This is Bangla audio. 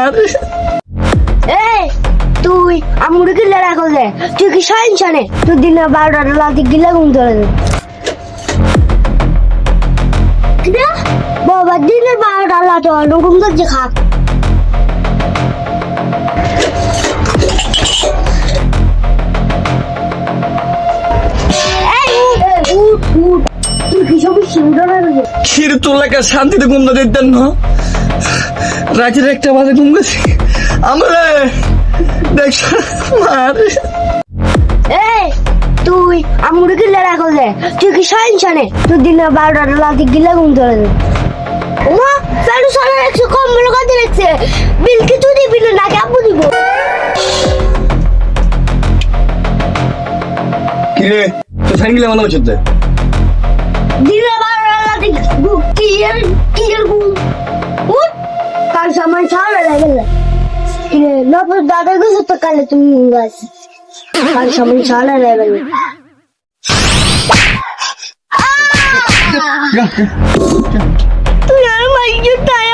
মার এই তুই আমুড়ি গিলে রাখো যে তুই কি সাইনছানে তুই দিনে 12টা রাতে গিলে ঘুম ধরে বাবা দিনে 12টা রাতে ঘুম ধরছে খাক তুই কি সব সুন্দর ক্ষীর তোলাকে শান্তিতে ঘুম না দিতেন না রাতের 1টা বাজে ঘুম গেছি আমরা দেখ মার এই তুই আমুড়ি গিলে রাখো যে তুই কি সাইনছানে তুই দিনে 12টা রাতে গিলে ঘুম ধরে ওমা ফেরু সারা 100 কম মনে কাজে লাগছে বিল কি তুই দিবি না নাকি আব্বু দিব কি রে তো সাইকেল মনে হচ্ছে দিনে 12টা রাতে কি এর ঘুম উঠ কাল সময় ছাড়া লাগে না না দাদা গেছে তো কালে তুমি গাছ কাল সময় ছাড়া লাগে তুই আর মাইকে তাই